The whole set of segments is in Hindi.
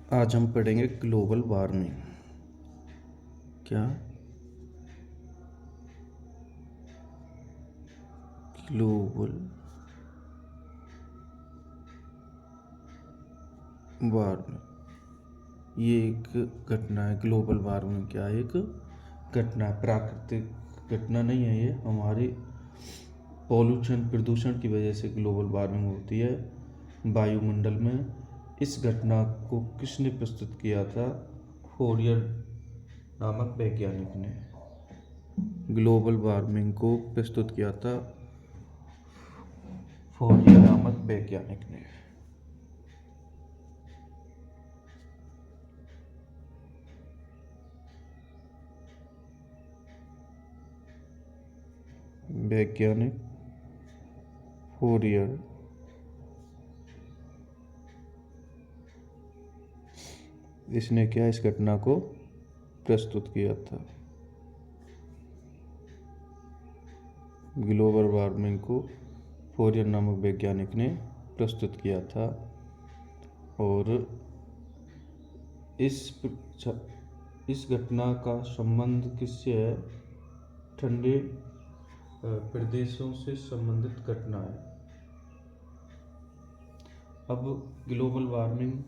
आज हम पढ़ेंगे ग्लोबल वार्मिंग। क्या? ग्लोबल वार्मिंग ये एक घटना है। ग्लोबल वार्मिंग क्या है? एक घटना है, प्राकृतिक घटना नहीं है। ये हमारी प्रदूषण की वजह से ग्लोबल वार्मिंग होती है वायुमंडल में। इस घटना को किसने प्रस्तुत किया था? फोरियर नामक वैज्ञानिक ने ग्लोबल वार्मिंग को प्रस्तुत किया था, फोरियर नामक वैज्ञानिक ने। वैज्ञानिक फोरियर इसने क्या इस घटना को प्रस्तुत किया था? ग्लोबल वार्मिंग को फोरियर नामक वैज्ञानिक ने प्रस्तुत किया था। और इस घटना का संबंध किससे है? ठंडे प्रदेशों से संबंधित घटना है। अब ग्लोबल वार्मिंग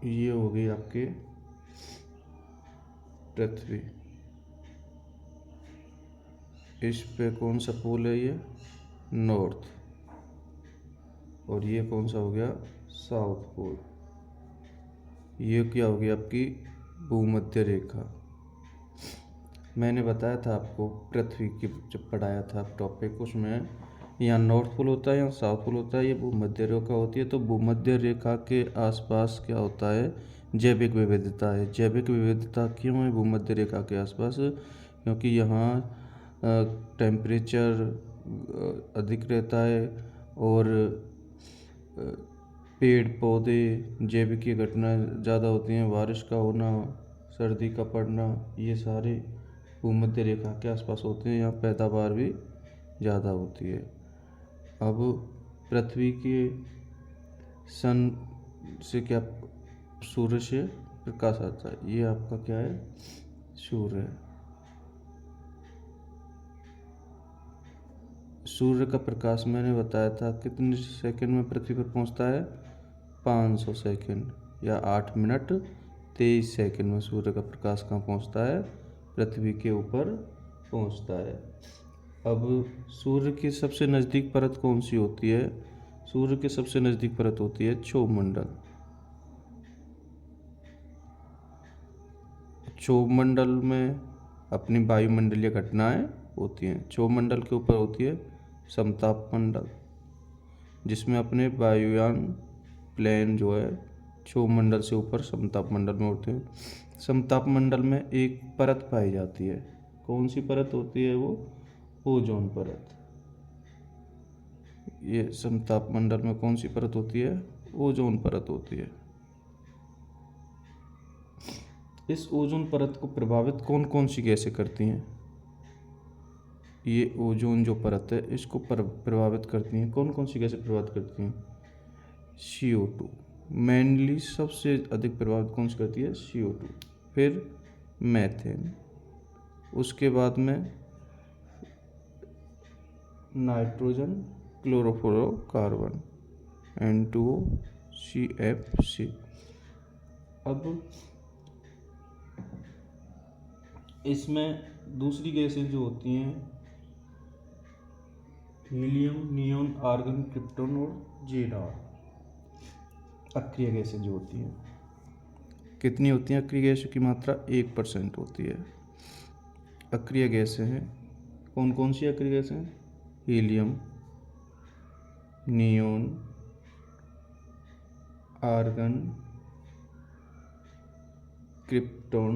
ये हो गई आपके पृथ्वी। इस पे कौन सा पोल है? ये नॉर्थ। और ये कौन सा हो गया? South pole. ये क्या हो गई आपकी भूमध्य रेखा। मैंने बताया था आपको पृथ्वी की जब पढ़ाया था टॉपिक, उसमें यहाँ नॉर्थ पोल होता है, यहाँ साउथ पोल होता है, ये भूमध्य रेखा होती है। तो भूमध्य रेखा के आसपास क्या होता है? जैविक विविधता है। जैविक विविधता क्यों है भूमध्य रेखा के आसपास? क्योंकि यहाँ टेम्परेचर अधिक रहता है और पेड़ पौधे, जैविक की घटनाएं ज़्यादा होती हैं। बारिश का होना, सर्दी का पड़ना, ये सारे भूमध्य रेखा के आसपास होते हैं। यहाँ पैदावार भी ज़्यादा होती है। अब पृथ्वी के सन से क्या, सूर्य से प्रकाश आता है। ये आपका क्या है? सूर्य है। सूर्य का प्रकाश मैंने बताया था कितने सेकंड में पृथ्वी पर पहुंचता है? 500 सेकंड या 8 मिनट 23 सेकंड में सूर्य का प्रकाश कहाँ पहुंचता है? पृथ्वी के ऊपर पहुंचता है। अब सूर्य की सबसे नज़दीक परत कौन सी होती है? सूर्य की सबसे नज़दीक परत होती है क्षोभमंडल। क्षोभमंडल में अपनी वायुमंडलीय घटनाएं होती हैं। क्षोभमंडल के ऊपर होती है समताप मंडल, जिसमें अपने वायुयान प्लेन जो है क्षोभमंडल से ऊपर समताप मंडल में होते हैं। समताप मंडल में एक परत पाई जाती है। कौन सी परत होती है वो? ओजोन परत। ये समताप मंडल में कौन सी परत होती है? ओजोन परत होती है। इस ओजोन परत को प्रभावित कौन कौन सी गैसें करती हैं? ये ओजोन जो परत है इसको प्रभावित करती हैं। कौन कौन सी गैसें प्रभावित करती हैं? CO2 मेनली सबसे अधिक प्रभावित कौन सी करती है? CO2, फिर मैथेन, उसके बाद में नाइट्रोजन, क्लोरोफ्लोरोकार्बन, N2O, CFC। अब इसमें दूसरी गैसें जो होती हैं हीलियम, नियोन, आर्गन, क्रिप्टॉन और ज़ेनॉन। अक्रिय गैसें जो होती हैं कितनी होती हैं? अक्रिय गैसों की मात्रा 1% होती है। अक्रिय गैसें हैं कौन कौन सी? अक्रिय गैसें हीलियम, नियोन, आर्गन, क्रिप्टॉन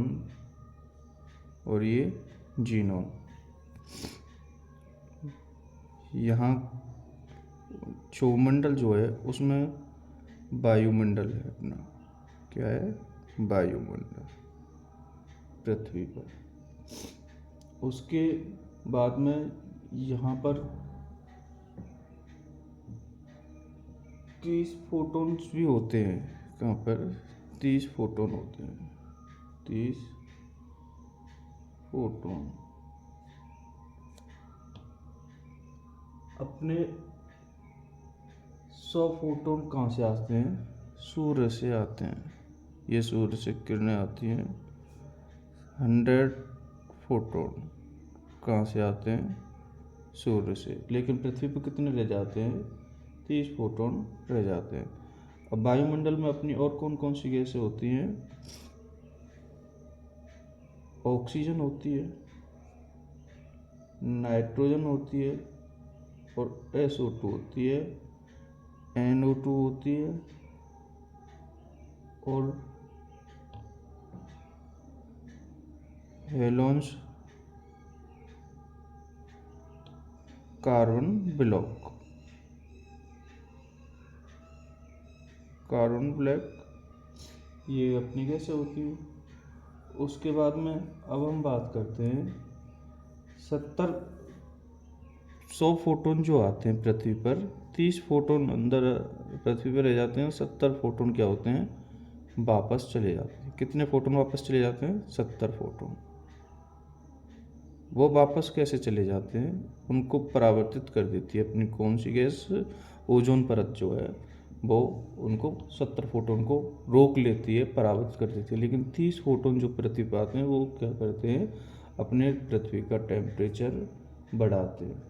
और ये ज़ीनॉन। यहाँ क्षोभमंडल जो है उसमें वायुमंडल है अपना। क्या है? वायुमंडल पृथ्वी पर। उसके बाद में यहाँ पर 30 फोटॉन्स भी होते हैं। कहाँ पर 30 फोटॉन होते हैं, 30 फोटॉन। अपने 100 फोटॉन कहाँ से आते हैं? सूर्य से आते हैं। ये सूर्य से किरणें आती हैं। 100 फोटॉन कहाँ से आते हैं? सूर्य से। लेकिन पृथ्वी पर कितने रह जाते हैं? 30 फोटॉन रह जाते हैं। अब वायुमंडल में अपनी और कौन कौन सी गैसें होती हैं? ऑक्सीजन होती है, नाइट्रोजन होती है, और SO2 होती है, NO2 होती है, और हेलोंस कार्बन ब्लॉक, कार्बन ब्लैक, ये अपनी गैसें होती हैं। उसके बाद में अब हम बात करते हैं 100 फोटॉन जो आते हैं पृथ्वी पर। 30 फोटॉन अंदर पृथ्वी पर रह जाते हैं, 70 फोटॉन क्या होते हैं? वापस चले जाते हैं। कितने फोटॉन वापस चले जाते हैं? 70 फोटॉन। वो वापस कैसे चले जाते हैं? उनको परावर्तित कर देती है अपनी कौन सी गैस? ओजोन परत जो है वो उनको 70 फोटॉन को रोक लेती है, परावर्तित कर देती है। लेकिन 30 फोटॉन जो पृथ्वी पर आते हैं वो क्या करते हैं? अपने पृथ्वी का टेम्परेचर बढ़ाते हैं।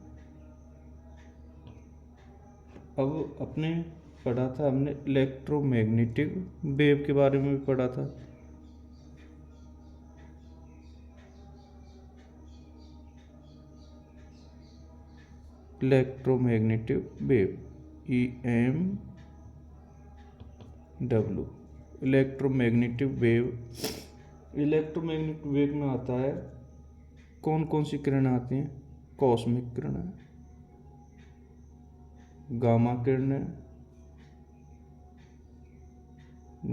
अब अपने पढ़ा था हमने इलेक्ट्रोमैग्नेटिक वेव के बारे में भी पढ़ा था। Electromagnetic wave EMW, electromagnetic wave. Electromagnetic wave में आता है कौन कौन सी किरणें आती हैं? कॉस्मिक किरणें, गामा किरणें,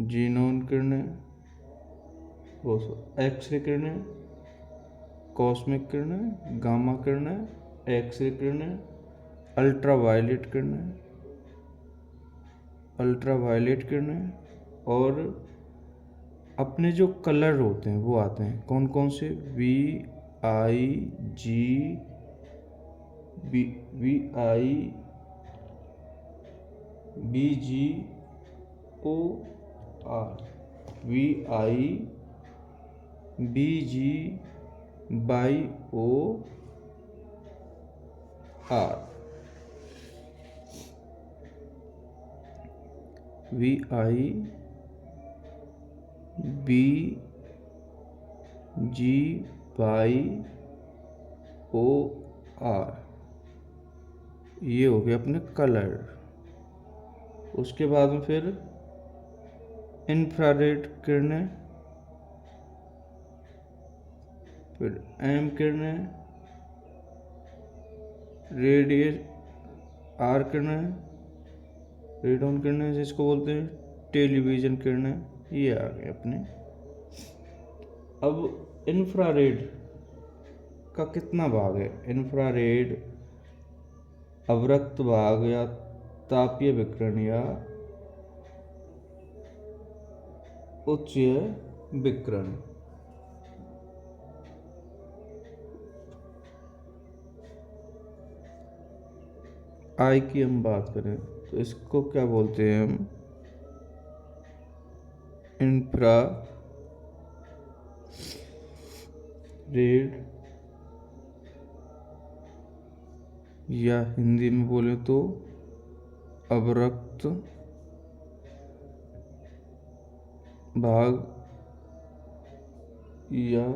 जीनोन किरणें, एक्सरे किरणें, कॉस्मिक किरणें, गामा किरणें, एक्सरे किरणें, अल्ट्रावायलेट किरणें, अल्ट्रावायलेट किरणें, और अपने जो कलर होते हैं वो आते हैं कौन कौन से? VIBGYOR, ये हो गए अपने कलर। उसके बाद में फिर इंफ्रारेड किरणें, फिर एम किरणें, आर किरणें, रेडियन किरणें जिसको बोलते हैं, टेलीविजन किरणें, ये आ गए अपने। अब इंफ्रारेड का कितना भाग है? इंफ्रारेड अवरक्त भाग या तापीय विकिरण या उच्च विकिरण। आई की हम बात करें तो इसको क्या बोलते हैं हम? इंफ्रा रेड, या हिंदी में बोले तो अवरक्त भाग या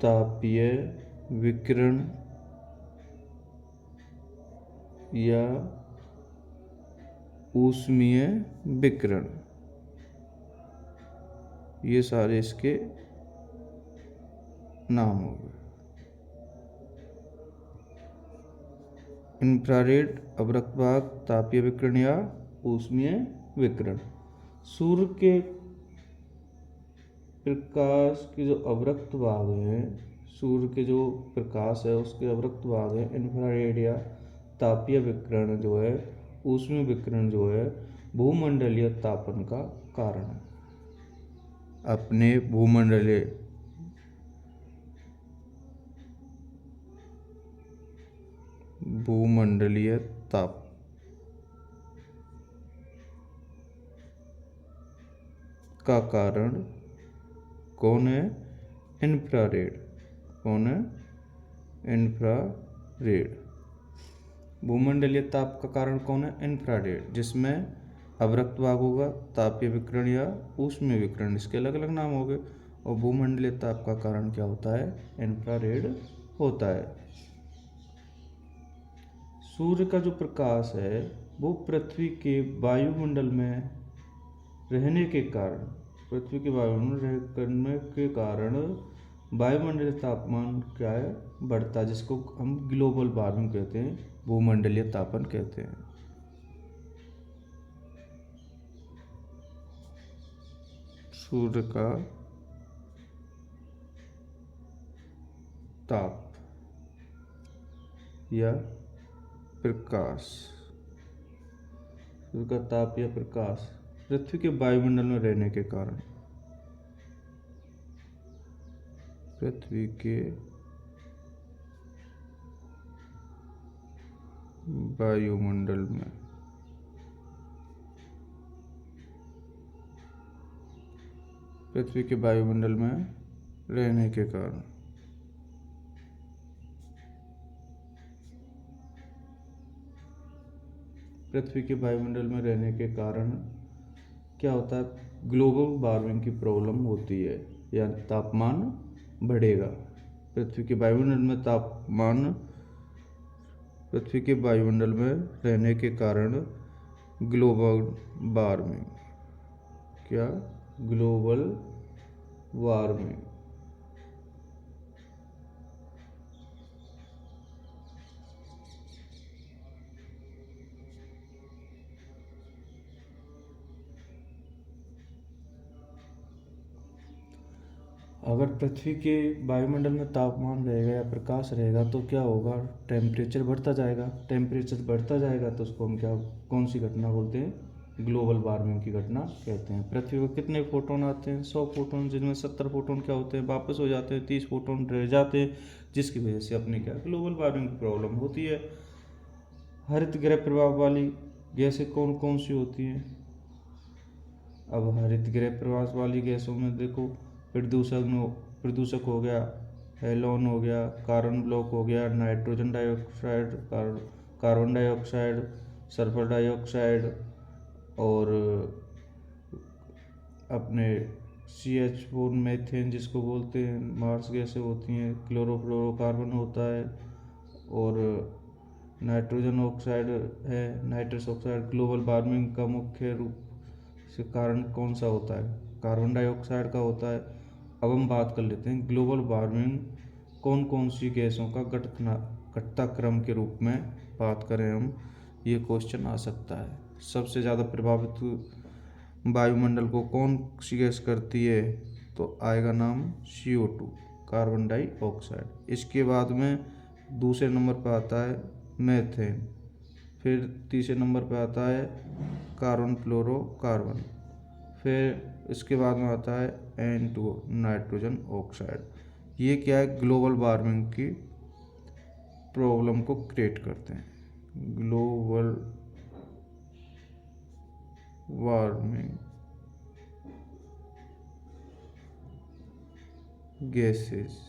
तापीय विकिरण या ऊष्मीय विकिरण, ये सारे इसके नाम हो गए। इंफ्रारेड, अवरक्त भाग, तापीय विकिरण या ऊष्मीय विकिरण। सूर्य के प्रकाश के जो अवरक्त भाग हैं, सूर्य के जो प्रकाश है उसके अवरक्त भाग है इंफ्रारेड या तापीय विकिरण जो है, ऊष्मीय विकिरण जो है भूमंडलीय तापन का कारण है। अपने भूमंडलीय ताप का कारण कौन है? इंफ्रारेड। कौन है? इंफ्रारेड। भूमंडलीय ताप का कारण कौन है? इंफ्रारेड, जिसमें अवरक्त भाग होगा तापीय विकिरण या ऊष्मीय विकिरण, इसके अलग अलग नाम हो गए। और भूमंडलीय ताप का कारण क्या होता है? इंफ्रारेड होता है। सूर्य का जो प्रकाश है वो पृथ्वी के वायुमंडल में रहने के कारण, पृथ्वी के वायुमंडल रहने के कारण वायुमंडलीय तापमान क्या है? बढ़ता है, जिसको हम ग्लोबल वार्मिंग कहते हैं, भूमंडलीय तापन कहते हैं। सूर्य का ताप या प्रकाश, सूर्य का ताप या प्रकाश पृथ्वी के वायुमंडल में रहने के कारण, पृथ्वी के वायुमंडल में रहने के कारण पृथ्वी के वायुमंडल में रहने के कारण क्या होता है? ग्लोबल वार्मिंग की प्रॉब्लम होती है या तापमान बढ़ेगा। पृथ्वी के वायुमंडल में रहने के कारण ग्लोबल वार्मिंग, क्या? Global warming. अगर पृथ्वी के वायुमंडल में तापमान रहेगा या प्रकाश रहेगा तो क्या होगा? टेम्परेचर बढ़ता जाएगा। टेम्परेचर बढ़ता जाएगा तो उसको हम कौन सी घटना बोलते हैं? ग्लोबल वार्मिंग की घटना कहते हैं। पृथ्वी पर कितने फोटोन आते हैं? 100 फोटोन, जिनमें 70 फोटोन क्या होते हैं? वापस हो जाते हैं, 30 फोटोन रह जाते हैं, जिसकी वजह से अपने क्या ग्लोबल वार्मिंग की प्रॉब्लम होती है। हरित गृह प्रभाव वाली गैसें कौन कौन सी होती हैं? अब हरित गृह प्रभाव वाली गैसों में देखो, प्रदूषक हो गया, हेलोन हो गया, कार्बन ब्लॉक हो गया, nitrogen dioxide, carbon dioxide, sulphur dioxide, और अपने CH4 मीथेन जिसको बोलते हैं, मार्स गैसें होती हैं, क्लोरोफ्लोरोकार्बन होता है, और नाइट्रोजन ऑक्साइड है, नाइट्रस ऑक्साइड। ग्लोबल वार्मिंग का मुख्य रूप से कारण कौन सा होता है? कार्बन डाइऑक्साइड का होता है। अब हम बात कर लेते हैं ग्लोबल वार्मिंग कौन कौन सी गैसों का घटता क्रम के रूप में बात करें हम, ये क्वेश्चन आ सकता है। सबसे ज़्यादा प्रभावित वायुमंडल को कौन सी गैस करती है? तो आएगा नाम CO2, कार्बन डाइऑक्साइड। इसके बाद में दूसरे नंबर पर आता है मीथेन, फिर तीसरे नंबर पर आता है कार्बन फ्लोरोकार्बन, फिर इसके बाद में आता है N2, नाइट्रोजन ऑक्साइड। ये क्या है? ग्लोबल वार्मिंग की प्रॉब्लम को क्रिएट करते हैं। Global warming gases,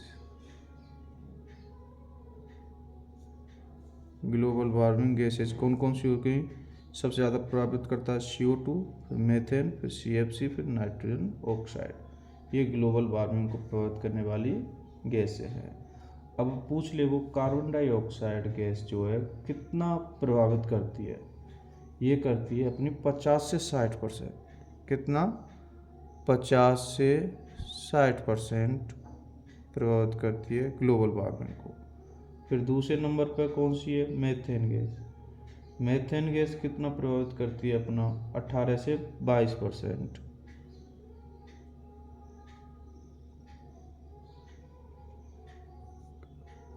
global warming gases कौन कौन सी हो गई? सबसे ज़्यादा प्रभावित करता है CO2, फिर मीथेन, फिर CFC, फिर नाइट्रोजन ऑक्साइड। ये ग्लोबल वार्मिंग को प्रभावित करने वाली गैसें हैं। अब पूछ ले वो कार्बन डाइऑक्साइड गैस जो है कितना प्रभावित करती है? ये करती है अपनी 50 से 60%। कितना? 50 से 60% प्रभावित करती है ग्लोबल वार्मिंग को। फिर दूसरे नंबर पर कौन सी है? Methane gas. मीथेन गैस कितना प्रभावित करती है? अपना 18 से 22%।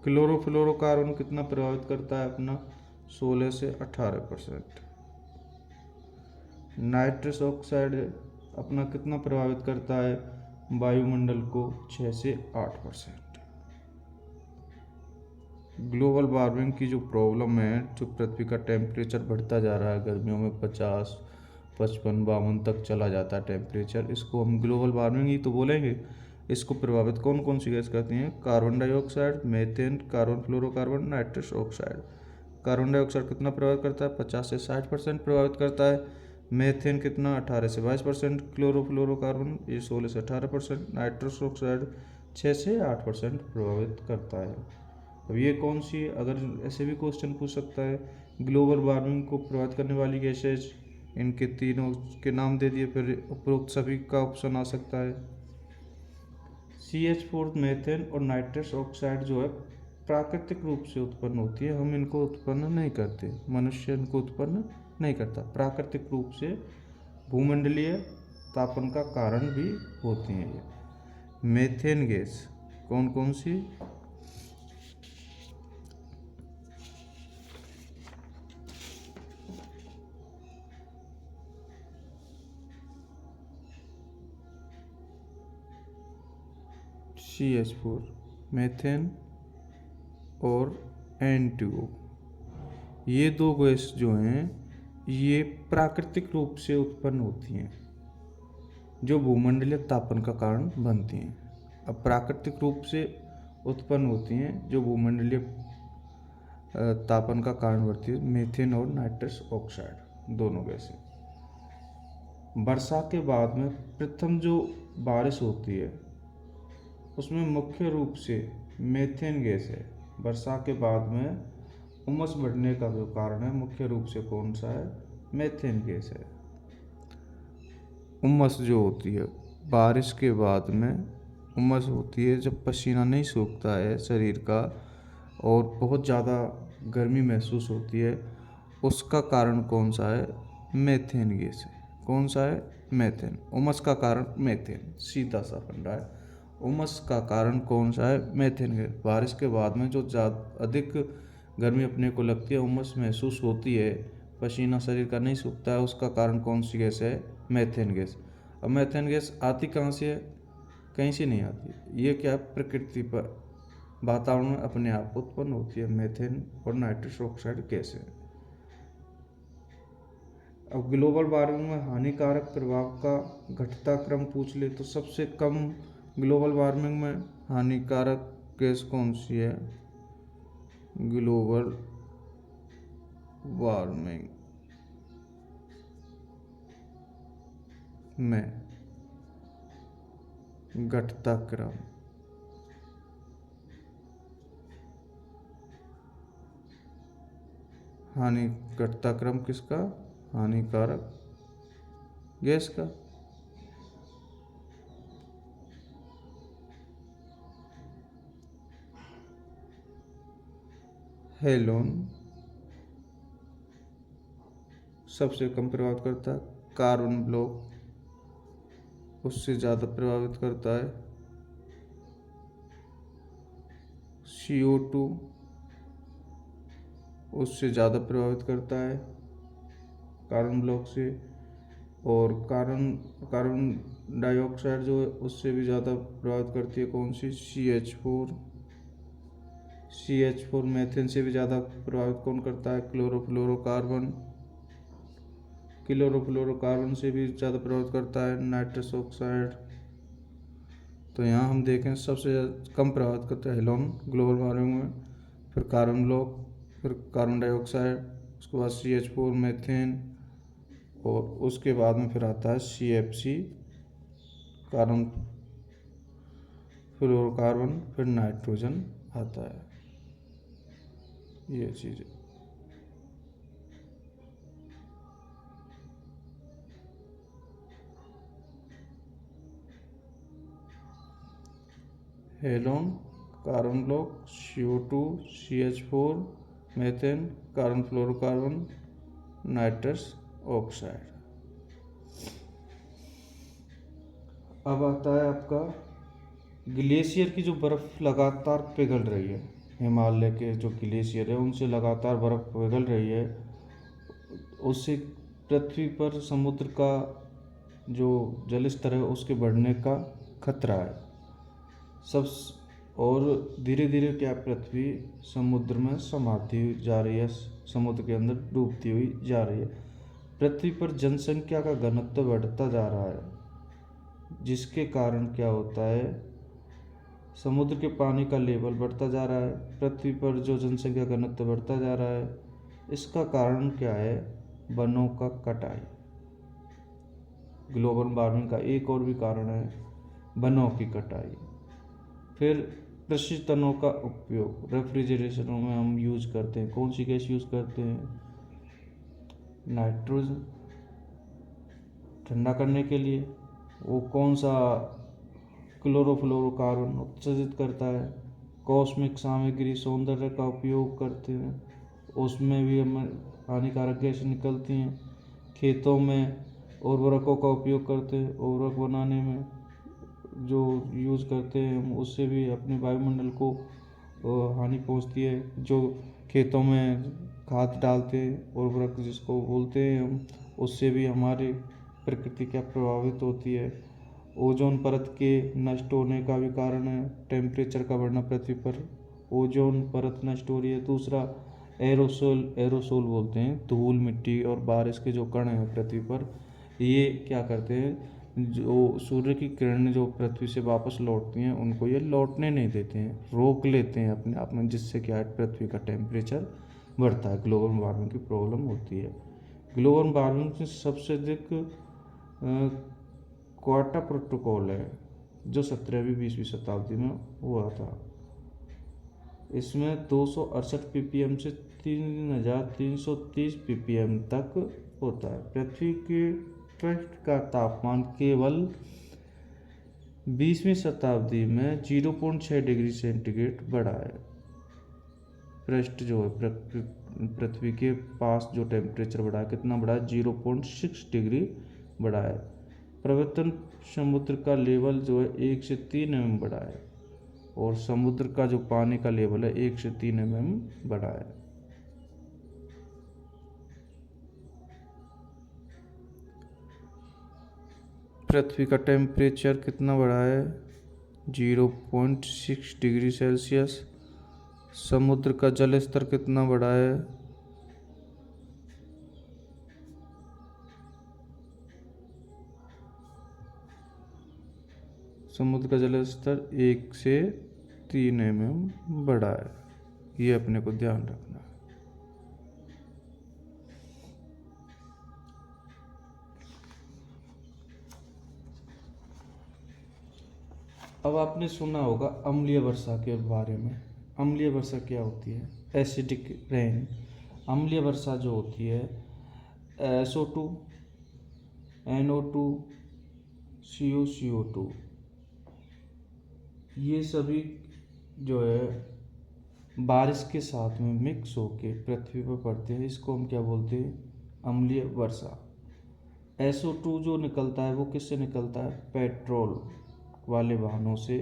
क्लोरोफ्लोरोकार्बन कितना प्रभावित करता है अपना, 16 से 18%। नाइट्रस ऑक्साइड अपना कितना प्रभावित करता है वायुमंडल को, 6 से 8%। ग्लोबल वार्मिंग की जो प्रॉब्लम है, जो पृथ्वी का टेम्परेचर बढ़ता जा रहा है, गर्मियों में 50, 55, 52 तक चला जाता है टेम्परेचर, इसको हम ग्लोबल वार्मिंग ही तो बोलेंगे। इसको प्रभावित कौन कौन सी गैस करती हैं, carbon dioxide, methane, carbon fluorocarbon, nitrous oxide. Carbon dioxide कितना प्रभावित करता है, 50 से 60% प्रभावित करता है। मीथेन कितना, 18 से 22%। क्लोरोफ्लोरोकार्बन ये 16 से 18%। नाइट्रस ऑक्साइड 6 से 8% प्रभावित करता है। अब ये कौन सी, अगर ऐसे भी क्वेश्चन पूछ सकता है, ग्लोबल वार्मिंग को प्रभावित करने वाली गैसेज, इनके तीनों के नाम दे दिए, फिर उपरोक्त सभी का ऑप्शन आ सकता है। CH4, मीथेन और नाइट्रस ऑक्साइड जो है प्राकृतिक रूप से उत्पन्न होती है, हम इनको उत्पन्न नहीं करते, मनुष्य इनको उत्पन्न नहीं करता, प्राकृतिक रूप से भूमंडलीय तापन का कारण भी होती हैं ये। मीथेन गैस कौन कौन सी, CH4, मीथेन और N2O, ये दो गैस जो हैं ये प्राकृतिक रूप से उत्पन्न होती हैं, जो भूमंडलीय तापन का कारण बनती हैं। अब प्राकृतिक रूप से उत्पन्न होती हैं जो भूमंडलीय तापन का कारण बनती है, मीथेन और नाइट्रस ऑक्साइड दोनों गैसें। वर्षा के बाद में प्रथम जो बारिश होती है उसमें मुख्य रूप से मीथेन गैस है। वर्षा के बाद में उमस बढ़ने का जो कारण है मुख्य रूप से कौन सा है, मीथेन गैस है। उमस जो होती है, बारिश के बाद में उमस होती है जब पसीना नहीं सूखता है शरीर का और बहुत ज़्यादा गर्मी महसूस होती है, उसका कारण कौन सा है, मीथेन गैस है। कौन सा है, मीथेन। उमस का कारण मीथेन, सीधा सा फंडा है। उमस का कारण कौन सा है, मीथेन गैस। बारिश के बाद में जो ज़्यादा अधिक गर्मी अपने को लगती है, उमस महसूस होती है, पसीना शरीर का नहीं सूखता है, उसका कारण कौन सी गैस है, मीथेन गैस। अब मीथेन गैस आती कहाँ से है, कहीं से नहीं आती, ये क्या है, प्रकृति पर वातावरण में अपने आप उत्पन्न होती है मीथेन और नाइट्रस ऑक्साइड गैसें। अब ग्लोबल वार्मिंग में हानिकारक प्रभाव का घटता क्रम पूछ ले तो सबसे कम ग्लोबल वार्मिंग में हानिकारक गैस कौन सी है, ग्लोबल वार्मिंग में घटता क्रम, घटता क्रम किसका, हानिकारक गैस का। हेलोन सबसे कम प्रभावित करता है, कार्बन ब्लॉक उससे ज़्यादा प्रभावित करता है, CO2 उससे ज़्यादा प्रभावित करता है कार्बन ब्लॉक से, और कार्बन डाइऑक्साइड जो है उससे भी ज़्यादा प्रभावित करती है कौन सी, CH4 मीथेन से भी ज़्यादा प्रभावित कौन करता है, क्लोरोफ्लोरोकार्बन से भी ज़्यादा प्रभावित करता है नाइट्रस ऑक्साइड। तो यहाँ हम देखें सबसे कम प्रभावित करता है हेलोन ग्लोबल वार्मिंग में, फिर कार्बन ब्लॉक, फिर कार्बन डाइऑक्साइड, उसके बाद CH4 मीथेन, और उसके बाद में फिर आता है CFC कार्बन फ्लोरोकार्बन, फिर नाइट्रोजन आता है, ये चीज़। Halon, carbon block, CO2, CH4 methane, carbon fluorocarbon, nitrous oxide. अब आता है आपका ग्लेशियर की जो बर्फ़ लगातार पिघल रही है, हिमालय के जो ग्लेशियर है उनसे लगातार बर्फ़ पिघल रही है, उससे पृथ्वी पर समुद्र का जो जल स्तर है उसके बढ़ने का खतरा है। सब और धीरे धीरे क्या पृथ्वी समुद्र में समाती जा रही है, समुद्र के अंदर डूबती हुई जा रही है। पृथ्वी पर जनसंख्या का घनत्व बढ़ता जा रहा है, जिसके कारण क्या होता है, समुद्र के पानी का लेवल बढ़ता जा रहा है। पृथ्वी पर जो जनसंख्या घनत्व बढ़ता जा रहा है, इसका कारण क्या है, वनों का कटाई। ग्लोबल वार्मिंग का एक और भी कारण है वनों की कटाई। फिर कृषि तनों का उपयोग, रेफ्रिजरेशनों में हम यूज करते हैं, कौन सी गैस यूज करते हैं, नाइट्रोजन, ठंडा करने के लिए। वो कौन सा, क्लोरोफ्लोरोकार्बन उत्सर्जित करता है। कॉस्मिक सामग्री, सौंदर्य का उपयोग करते हैं, उसमें भी हमें हानिकारक गैस निकलती हैं। खेतों में उर्वरकों का उपयोग करते हैं, उर्वरक बनाने में जो यूज़ करते हैं हम, उससे भी अपने वायुमंडल को हानि पहुंचती है। जो खेतों में खाद डालते हैं, उर्वरक जिसको बोलते हैं हम, उससे भी हमारी प्रकृति क्या प्रभावित होती है। ओजोन परत के नष्ट होने का भी कारण है टेम्परेचर का बढ़ना पृथ्वी पर। ओजोन परत नष्ट हो रही है। दूसरा एरोसोल बोलते हैं, धूल, मिट्टी और बारिश के जो कण हैं पृथ्वी पर, ये क्या करते हैं, जो सूर्य की किरणें जो पृथ्वी से वापस लौटती हैं उनको ये लौटने नहीं देते हैं, रोक लेते हैं अपने आप में, जिससे क्या है, पृथ्वी का टेम्परेचर बढ़ता है, ग्लोबल वार्मिंग की प्रॉब्लम होती है। ग्लोबल वार्मिंग से सबसे अधिक क्योटो प्रोटोकॉल है, जो 17वीं 20वीं शताब्दी में हुआ था। इसमें 268 ppm से 3330 ppm तक होता है। पृथ्वी के पृष्ठ का तापमान केवल 20वीं शताब्दी में 0.6 डिग्री सेंटीग्रेड बढ़ा है। पृष्ठ जो है, पृथ्वी के पास जो टेम्परेचर बढ़ा है, कितना बढ़ा है, 0.6 डिग्री बढ़ा है। प्रवर्तन समुद्र का लेवल जो है 1 से 3 mm बढ़ा है, और समुद्र का जो पानी का लेवल है 1 से 3 mm बढ़ा है। पृथ्वी का टेम्परेचर कितना बढ़ा है, 0.6 डिग्री सेल्सियस। समुद्र का जल स्तर कितना बढ़ा है, समुद्र का जल स्तर 1 से 3 mm बढ़ा है। ये अपने को ध्यान रखना है। अब आपने सुना होगा अम्लीय वर्षा के बारे में। अम्लीय वर्षा क्या होती है, एसिडिक रेन। अम्लीय वर्षा जो होती है, SO2, NO2, CO2, ये सभी जो है बारिश के साथ में मिक्स होके पृथ्वी पर पड़ते हैं। इसको हम क्या बोलते हैं, अम्लीय वर्षा। SO2 जो निकलता है वो किससे निकलता है, पेट्रोल वाले वाहनों से।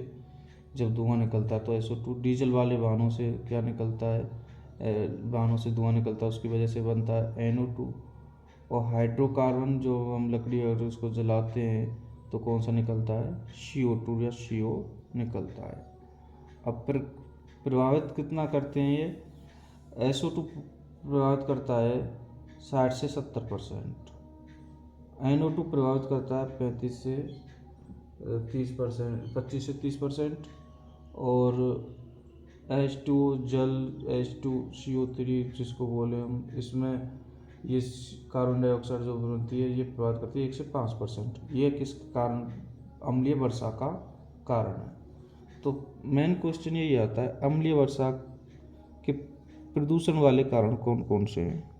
जब धुआं निकलता है तो SO2, डीजल वाले वाहनों से क्या निकलता है, वाहनों से धुआं निकलता है, उसकी वजह से बनता है NO2। और हाइड्रोकार्बन जो हम लकड़ी और उसको जलाते हैं तो कौन सा निकलता है, CO2 या CO निकलता है। अब प्रभावित कितना करते हैं ये, SO2 प्रभावित करता है 60 से 70%, NO2 प्रभावित करता है 35 से 30%, 25 से 30%, और H2O जल, H2CO3 जिसको बोले हम, इसमें ये कार्बन डाइऑक्साइड जो बनती है ये प्रभावित करती है 1 से 5%। ये किस कारण, अम्लीय वर्षा का कारण है। तो मेन क्वेश्चन यही आता है, अम्लीय वर्षा के प्रदूषण वाले कारण कौन कौन से हैं।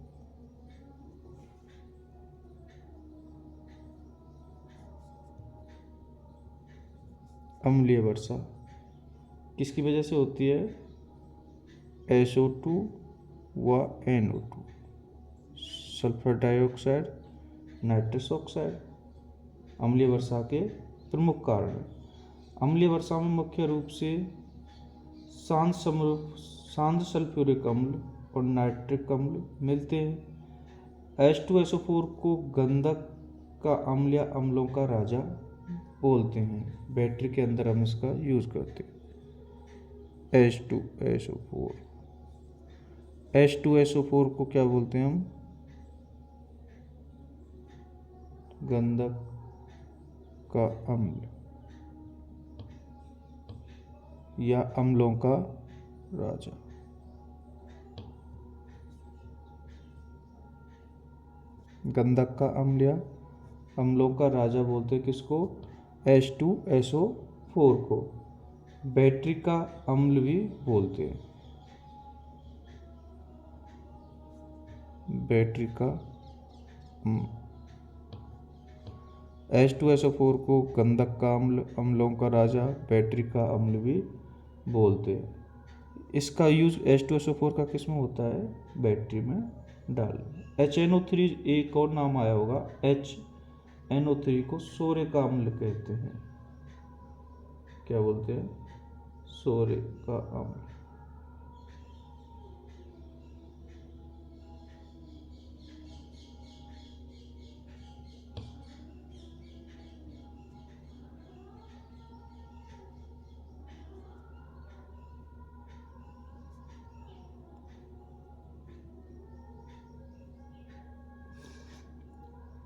अम्लीय वर्षा किसकी वजह से होती है, SO2 व NO2, sulphur dioxide, nitrous oxide अम्लीय वर्षा के प्रमुख कारण हैं। अम्लीय वर्षा में मुख्य रूप से शांत शांत सल्फ्यूरिक अम्ल और नाइट्रिक अम्ल मिलते हैं। H2SO4 को गंधक का अम्ल या अम्लों का राजा बोलते हैं। बैटरी के अंदर हम इसका यूज करते हैं। H2SO4 को क्या बोलते हैं हम? गंधक का अम्ल या अम्लों का राजा। गंधक का अम्ल या अम्लों का राजा बोलते हैं किसको? H2SO4 को। बैटरी का अम्ल भी बोलते हैं। बैटरी का H2SO4 को गंधक का अम्ल, अम्लों का राजा, बैटरी का अम्ल भी बोलते हैं। इसका यूज H2SO4 का किस में होता है? बैटरी में डाल। HNO3 एक और नाम आया होगा। HNO3 को सोरे का अम्ल कहते हैं। क्या बोलते हैं? सोरे का अम्ल।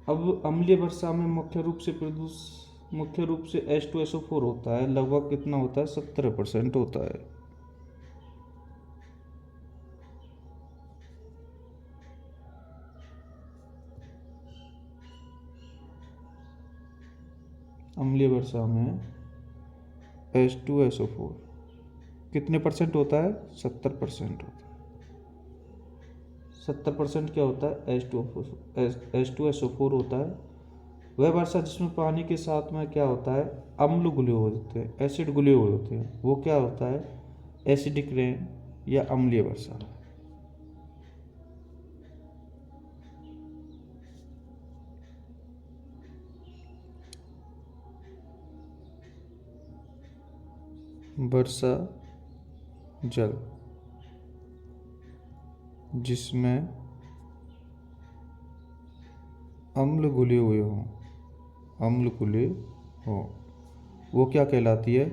अब अम्लीय वर्षा में मुख्य रूप से H2SO4 होता है। लगभग कितना होता है? 17% होता है। अम्लीय वर्षा में H2SO4 कितने परसेंट होता है? 70% होता है। 70% क्या होता है? H2SO4 होता है। वह वर्षा जिसमें पानी के साथ में क्या होता है? अम्ल घुले हुए होते हैं, एसिड घुले हुए होते हैं, वो क्या होता है? एसिडिक रेन या अम्लीय वर्षा। वर्षा जल जिसमें अम्ल घुले हुए हों, अम्ल घुले हों, वो क्या कहलाती है?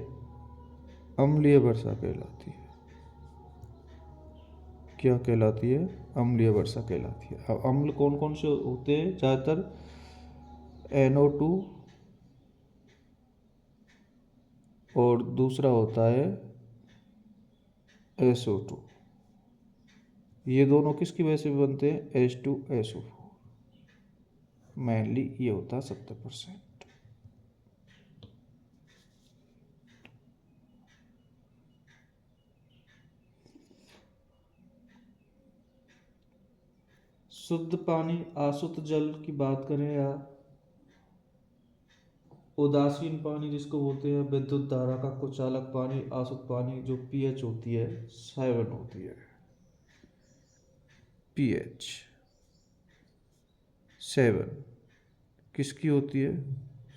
अम्लीय वर्षा कहलाती है। क्या कहलाती है? अम्लीय वर्षा कहलाती है। अब अम्ल कौन कौन से होते हैं? ज़्यादातर NO2 और दूसरा होता है SO2। ये दोनों किसकी वजह से बनते हैं? H2SO4। मेनली ये होता है 70%। शुद्ध पानी, आसुत जल की बात करें या उदासीन पानी जिसको बोलते हैं, विद्युत धारा का कुचालक पानी, आसुत पानी, जो pH होती है 7 होती है। pH 7 किसकी होती है?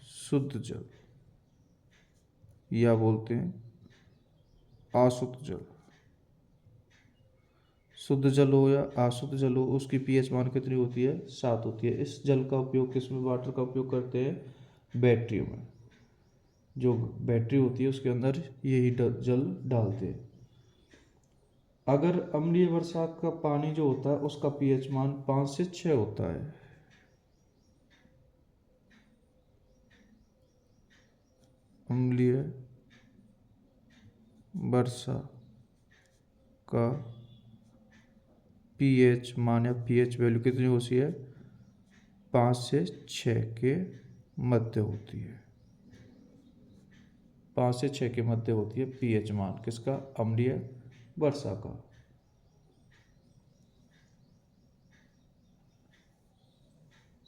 शुद्ध जल या बोलते हैं आसुत जल। शुद्ध जल हो या आसुत जल हो, उसकी pH मान कितनी होती है? 7 होती है। इस जल का उपयोग किसमें? वाटर का उपयोग करते हैं बैटरियों में। जो बैटरी होती है उसके अंदर यही जल डालते हैं। अगर अम्लीय वर्षा का पानी जो होता है उसका pH मान 5 से 6 होता है। अम्लीय वर्षा का pH मान या pH वैल्यू कितनी होती है? 5 से 6 के मध्य होती है। 5 से 6 के मध्य होती है pH मान किसका? अम्लीय वर्षा का।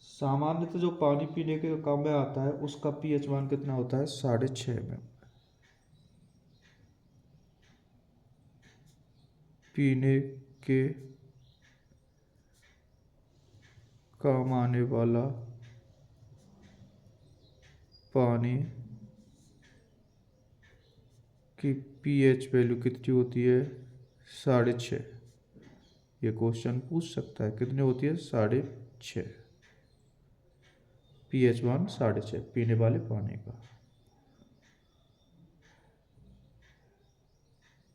सामान्यतः जो पानी पीने के काम में आता है उसका pH मान कितना होता है? 6.5 में। पीने के काम आने वाला पानी कि pH वैल्यू कितनी होती है, 6.5। ये क्वेश्चन पूछ सकता है कितनी होती है, 6.5। pH मान 6.5 पीने वाले पानी का।